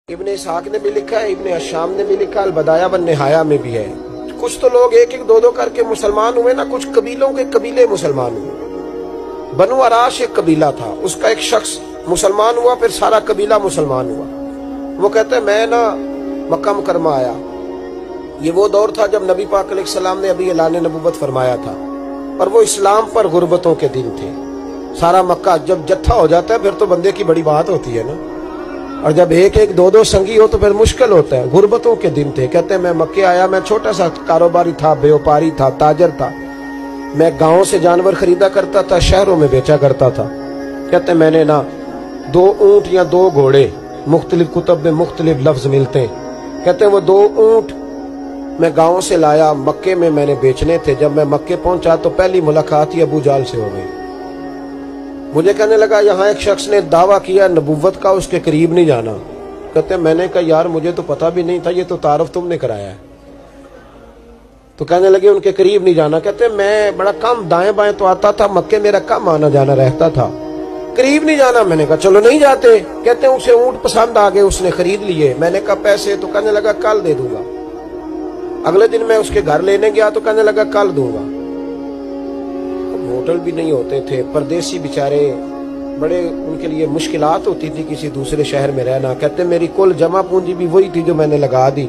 ابن اسحاق نے بھی لکھا ہے، ابن اشام نے بھی لکھا، البدایہ والنہایہ میں بھی ہے۔ کچھ تو لوگ ایک ایک دو دو کر کے مسلمان ہوئے نا، کچھ قبیلوں کے قبیلے مسلمان ہوئے۔ بنو عراش ایک قبیلہ تھا، اس کا ایک شخص مسلمان ہوا، پھر سارا قبیلہ مسلمان ہوا۔ وہ کہتے ہیں میں نا مکہ مکرمہ آیا، یہ وہ دور تھا جب نبی پاک علیہ السلام نے ابھی اعلان نبوت فرمایا تھا، اور وہ اسلام پر غربتوں کے دن تھے۔ سارا مکہ جب جتھا ہو جاتا ہے پھر تو بندے کی بڑی بات ہوتی ہے نا، اور جب ایک ایک دو دو سنگی ہو تو پھر مشکل ہوتا ہے۔ غربتوں کے دن تھے۔ کہتے ہیں میں مکے آیا، میں چھوٹا سا کاروباری تھا، بیوپاری تھا، تاجر تھا، میں گاؤں سے جانور خریدا کرتا تھا، شہروں میں بیچا کرتا تھا۔ کہتے ہیں میں نے نا 2 اونٹ یا 2 گھوڑے، مختلف کتب میں مختلف لفظ ملتے ہیں، کہتے ہیں وہ 2 اونٹ میں گاؤں سے لایا، مکے میں نے بیچنے تھے۔ جب میں مکے پہنچا تو پہلی ملاقات ہی ابو جہل سے ہو گئی۔ مجھے کہنے لگا یہاں ایک شخص نے دعویٰ کیا نبوت کا، اس کے قریب نہیں جانا۔ کہتے ہیں میں نے کہا یار مجھے تو پتہ بھی نہیں تھا، یہ تو تعارف تم نے کرایا ہے۔ تو کہنے لگے ان کے قریب نہیں جانا۔ کہتے ہیں میں بڑا کم دائیں بائیں تو آتا تھا، مکے میرا کم آنا جانا رہتا تھا، قریب نہیں جانا۔ میں نے کہا چلو نہیں جاتے۔ کہتے ہیں اسے اونٹ پسند آ گئے، اس نے خرید لیے۔ میں نے کہا پیسے؟ تو کہنے لگا کل دے دوں گا۔ اگلے دن میں اس کے گھر لینے گیا تو کہنے لگا کل دوں گا۔ ہوٹل بھی نہیں ہوتے تھے، پردیسی بیچارے، بڑے ان کے لیے مشکلات ہوتی تھی کسی دوسرے شہر میں رہنا۔ کہتے میری کل جمع پونجی بھی وہی تھی جو میں نے لگا دی۔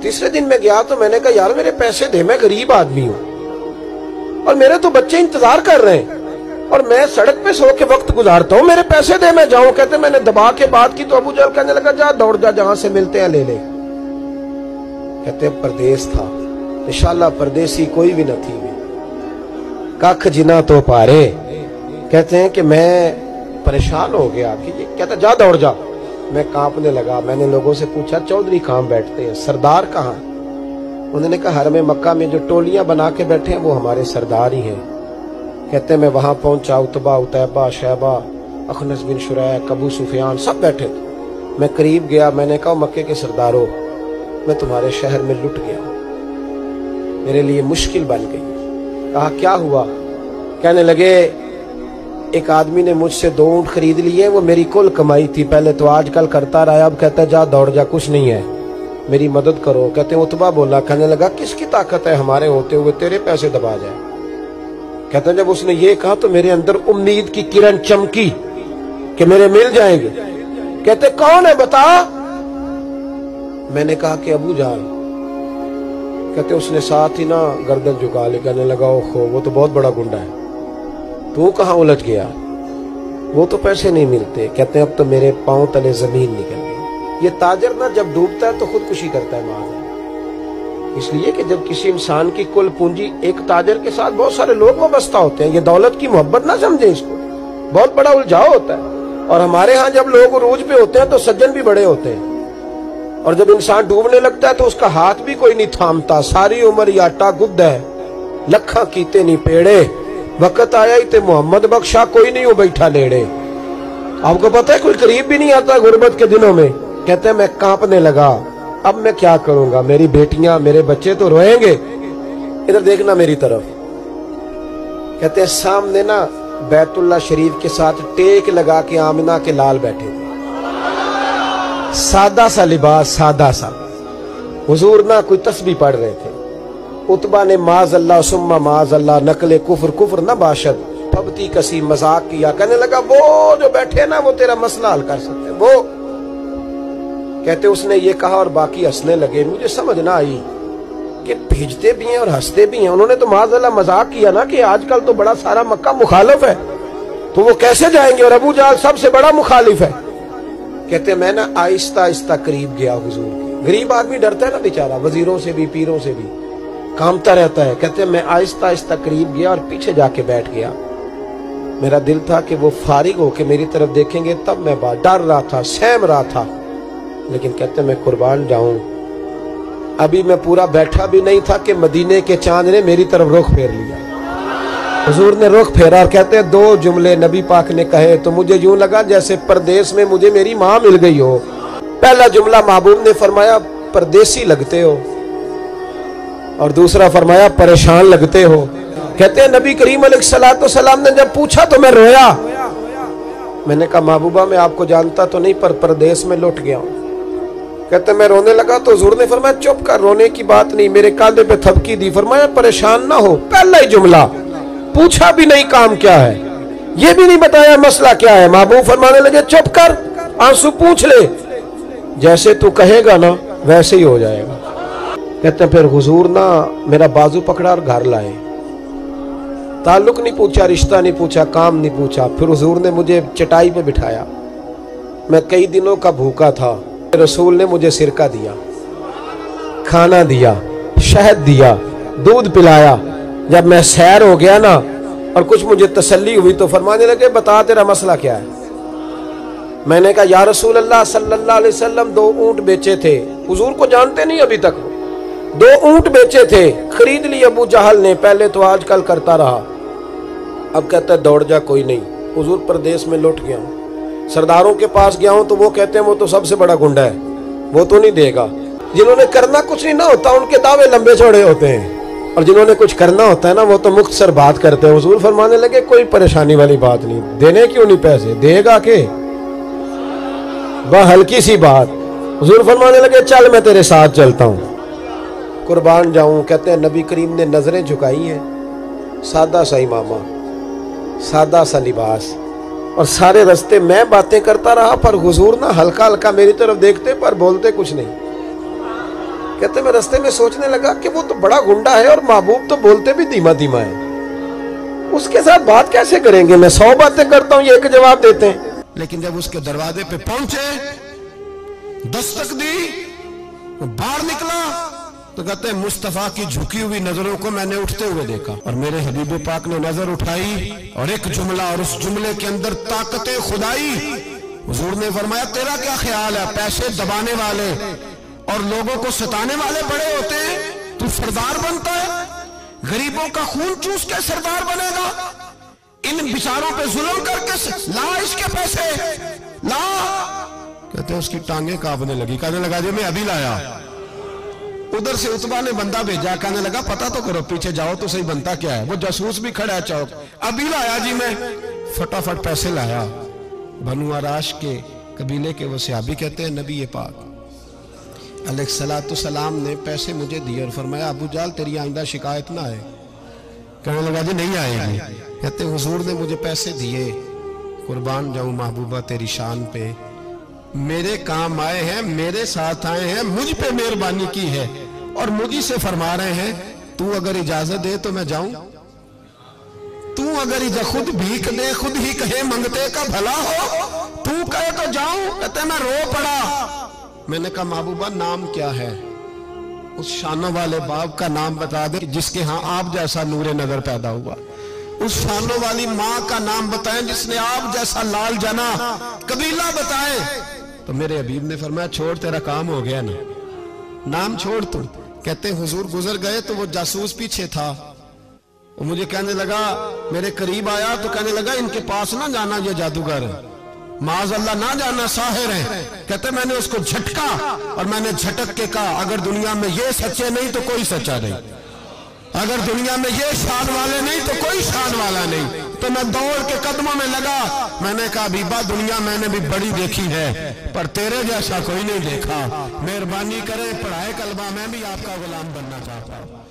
تیسرے دن میں گیا تو میں نے کہا یار میرے پیسے دے، میں غریب آدمی ہوں اور میرے تو بچے انتظار کر رہے ہیں اور میں سڑک پہ سو کے وقت گزارتا ہوں، میرے پیسے دے میں جاؤں۔ کہتے میں نے دبا کے بات کی تو ابو جہل کہنے لگا جا دوڑ جا، جہاں سے ملتے ہیں لے لے۔ کہتے پردیس تھا، انشاءاللہ پردیسی کوئی بھی نہ تھی، کاکھ جنا تو پارے۔ کہتے ہیں کہ میں پریشان ہو گیا کہ یہ کہتا جا دوڑ جا۔ میں کانپنے لگا۔ میں نے لوگوں سے پوچھا چودھری کہاں بیٹھتے ہیں، سردار کہاں؟ انہوں نے کہا حرم مکہ میں جو ٹولیاں بنا کے بیٹھے ہیں وہ ہمارے سردار ہی ہیں۔ کہتے ہیں میں وہاں پہنچا، اتبا، اتیبہ، شیبہ، اخنس بن شریح، ابو سفیان سب بیٹھے تھے۔ میں قریب گیا، میں نے کہا مکے کے سرداروں میں تمہارے شہر میں لٹ گیا، میرے لیے مشکل بن گئی۔ کہا کیا ہوا؟ کہنے لگے ایک آدمی نے مجھ سے 2 اونٹ خرید لیے، وہ میری کل کمائی تھی، پہلے تو آج کل کرتا رہا، اب کہتا ہے جا دوڑ جا، کچھ نہیں ہے، میری مدد کرو۔ کہتے ہیں اتبا بولا، کہنے لگا کس کی طاقت ہے ہمارے ہوتے ہوئے تیرے پیسے دبا جائے؟ کہتے ہیں جب اس نے یہ کہا تو میرے اندر امید کی کرن چمکی کہ میرے مل جائیں گے۔ کہتے کون ہے بتا؟ میں نے کہا کہ ابو جہل۔ کہتے اس نے ساتھ ہی نا گردن جھکا لی، کہنے لگا اوہو وہ تو بہت بڑا گنڈا ہے، تو کہاں الجھ گیا؟ وہ تو پیسے نہیں ملتے۔ کہتے ہیں اب تو میرے پاؤں تلے زمین نکل گئی۔ یہ تاجر نا جب ڈوبتا ہے تو خودکشی کرتا ہے معاذ، اس لیے کہ جب کسی انسان کی کل پونجی، ایک تاجر کے ساتھ بہت سارے لوگ وابستہ ہوتے ہیں، یہ دولت کی محبت نہ سمجھیں، اس کو بہت بڑا الجھاؤ ہوتا ہے۔ اور ہمارے ہاں جب لوگ عروج پہ ہوتے ہیں تو سجن بھی بڑے ہوتے ہیں، اور جب انسان ڈوبنے لگتا ہے تو اس کا ہاتھ بھی کوئی نہیں تھامتا۔ ساری عمر یہ آٹا گد ہے، لکھاں کیتے نہیں پیڑے، وقت آیا ہی تے محمد بخشا، کوئی نہیں ہو بیٹھا لیڑے۔ آپ کو پتہ ہے کوئی قریب بھی نہیں آتا غربت کے دنوں میں۔ کہتے ہیں میں کانپنے لگا، اب میں کیا کروں گا، میری بیٹیاں میرے بچے تو روئیں گے۔ ادھر دیکھنا میری طرف۔ کہتے ہیں سامنے نا بیت اللہ شریف کے ساتھ ٹیک لگا کے آمنہ کے لال بیٹھے تھے، سادہ سا لباس، سادہ سا۔ حضور نہ کوئی تسبیح پڑھ رہے تھے۔ اتبا نے معاذ اللہ ثم معاذ اللہ نقل کفر، کفر نہ باشد، پھبتی کسی مذاق کیا۔ کہنے لگا وہ جو بیٹھے نا وہ تیرا مسئلہ حل کر سکتے وہ۔ کہتے اس نے یہ کہا اور باقی ہنسنے لگے۔ مجھے سمجھ نہ آئی کہ بھیجتے بھی ہیں اور ہنستے بھی ہیں۔ انہوں نے تو معاذ اللہ مذاق کیا نا کہ آج کل تو بڑا سارا مکہ مخالف ہے، تو وہ کیسے جائیں گے، اور ابو جہل سب سے بڑا مخالف ہے۔ کہتے میں نا آہستہ آہستہ قریب گیا حضور کے۔ غریب آدمی ڈرتا ہے نا بیچارہ، وزیروں سے بھی پیروں سے بھی کامتا رہتا ہے۔ کہتے میں آہستہ آہستہ قریب گیا اور پیچھے جا کے بیٹھ گیا۔ میرا دل تھا کہ وہ فارغ ہو کے میری طرف دیکھیں گے تب میں بات، ڈر رہا تھا، سہم رہا تھا، لیکن کہتے میں قربان جاؤں ابھی میں پورا بیٹھا بھی نہیں تھا کہ مدینے کے چاند نے میری طرف رخ پھیر لیا۔ حضور نے رخ پھیرا اور کہتے 2 جملے نبی پاک نے کہے تو مجھے یوں لگا جیسے پردیس میں مجھے میری ماں مل گئی ہو۔ پہلا جملہ محبوب نے فرمایا پردیسی لگتے ہو، اور دوسرا فرمایا پریشان لگتے ہو۔ کہتے ہیں نبی کریم علیہ السلام نے جب پوچھا تو میں رویا۔ میں نے کہا محبوبہ میں آپ کو جانتا تو نہیں پر پردیس میں لٹ گیا ہوں۔ کہتے میں رونے لگا تو حضور نے فرمایا چپ کر، رونے کی بات نہیں، میرے کاندھے پہ تھپکی دی، فرمایا پریشان نہ ہو، پہلا ہی جملہ پوچھا بھی نہیں کام کیا ہے، یہ بھی نہیں بتایا مسئلہ کیا ہے، محبوب فرمانے لگے چپ کر، آنسو پوچھ لے، جیسے تو کہے گا نا ویسے ہی ہو جائے گا۔ کہتے ہیں پھر حضور نا میرا بازو پکڑا اور گھر لائے، تعلق نہیں پوچھا، رشتہ نہیں پوچھا، کام نہیں پوچھا، پھر حضور نے مجھے چٹائی پہ بٹھایا، میں کئی دنوں کا بھوکا تھا، رسول نے مجھے سرکہ دیا، کھانا دیا، شہد دیا، دودھ پلایا، جب میں سیر ہو گیا نا اور کچھ مجھے تسلی ہوئی تو فرمانے لگے بتا تیرا مسئلہ کیا ہے؟ میں نے کہا یا رسول اللہ صلی اللہ علیہ وسلم 2 اونٹ بیچے تھے، حضور کو جانتے نہیں ابھی تک، 2 اونٹ بیچے تھے، خرید لی ابو جہل نے، پہلے تو آج کل کرتا رہا، اب کہتا ہے دوڑ جا کوئی نہیں، حضور پردیس میں لوٹ گیا ہوں، سرداروں کے پاس گیا ہوں تو وہ کہتے ہیں وہ تو سب سے بڑا گنڈا ہے، وہ تو نہیں دے گا، جنہوں نے کرنا کچھ نہیں نہ ہوتا ان کے دعوے لمبے چوڑے ہوتے ہیں، اور جنہوں نے کچھ کرنا ہوتا ہے نا وہ تو مختصر بات کرتے ہیں۔ حضور فرمانے لگے کوئی پریشانی والی بات نہیں، دینے کیوں نہیں پیسے، دے گا کہ بہت ہلکی سی بات۔ حضور فرمانے لگے چل میں تیرے ساتھ چلتا ہوں، قربان جاؤں۔ کہتے ہیں نبی کریم نے نظریں جھکائی ہیں، سادہ سا امامہ، سادہ سا لباس، اور سارے رستے میں باتیں کرتا رہا، پر حضور نہ ہلکا ہلکا میری طرف دیکھتے پر بولتے کچھ نہیں۔ کہتے میں رستے میں سوچنے لگا کہ وہ تو بڑا گنڈا ہے اور محبوب تو بولتے بھی دھیما دھیما ہے، اس کے ساتھ بات کیسے کریں گے؟ میں 100 باتیں کرتا ہوں، یہ ایک جواب دیتے ہیں۔ لیکن جب اس کے دروازے پہ پہنچے، دستک دی، باہر نکلا تو کہتے ہیں مصطفیٰ کی جھکی ہوئی نظروں کو میں نے اٹھتے ہوئے دیکھا، اور میرے حبیب پاک نے نظر اٹھائی اور ایک جملہ، اور اس جملے کے اندر طاقت خدائی۔ حضور نے فرمایا تیرا کیا خیال ہے؟ پیسے دبانے والے اور لوگوں کو ستانے والے بڑے ہوتے ہیں، تو سردار بنتا ہے؟ غریبوں کا خون چوس کے سردار بنے گا؟ ان بیچاروں پہ ظلم کر کے لا اس کے پیسے لا۔ کہتے ہیں اس کی ٹانگیں کانپنے لگی، کہنے لگا جی میں ابھی لایا۔ ادھر سے عتبہ نے بندہ بھیجا، کہنے لگا پتہ تو کرو، پیچھے جاؤ تو صحیح بنتا کیا ہے۔ وہ جاسوس بھی کھڑا ہے چوک، ابھی لایا جی میں، فٹافٹ پیسے لایا۔ بنو عراش کے قبیلے کے وہ صحابی کہتے ہیں نبی پاک علیہ السلام نے پیسے مجھے دیے اور فرمایا ابو جہل تیری آئندہ شکایت نہ آئے۔ کہنے لگا جی نہیں آئے گی۔ کہتے حضور نے مجھے پیسے دیے، قربان جاؤں محبوبہ تیری شان پہ، میرے کام آئے ہیں، میرے ساتھ آئے ہیں، مجھ پہ مہربانی کی ہے، اور مجھے سے فرما رہے ہیں تو اگر اجازت دے تو میں جاؤں، تو اگر خود بھیک دے، خود ہی کہے منگتے کا بھلا ہو، تو کہے تو جاؤں۔ کہتے میں رو پڑا۔ میں نے کہا محبوبہ نام کیا ہے؟ اس شانوں والے باپ کا نام بتا دے جس کے ہاں آپ جیسا نور نظر پیدا ہوا، اس شانوں والی ماں کا نام بتائیں جس نے آپ جیسا لال جنا، قبیلہ بتائیں۔ تو میرے حبیب نے فرمایا چھوڑ تیرا کام ہو گیا نا، نام چھوڑ تو۔ کہتے حضور گزر گئے تو وہ جاسوس پیچھے تھا، وہ مجھے کہنے لگا، میرے قریب آیا تو کہنے لگا ان کے پاس نہ جانا، یہ جادوگر ہے، معاذ اللہ نہ جانا، ساحر ہیں۔ کہتے میں نے اس کو جھٹکا اور میں نے جھٹک کے کہا اگر دنیا میں یہ سچے نہیں تو کوئی سچا نہیں، اگر دنیا میں یہ شان والے نہیں تو کوئی شان والا نہیں۔ تو میں دوڑ کے قدموں میں لگا، میں نے کہا حبیبہ دنیا میں نے بھی بڑی دیکھی ہے پر تیرے جیسا کوئی نہیں دیکھا، مہربانی کرے پڑھائے کلمہ، میں بھی آپ کا غلام بننا چاہتا ہوں۔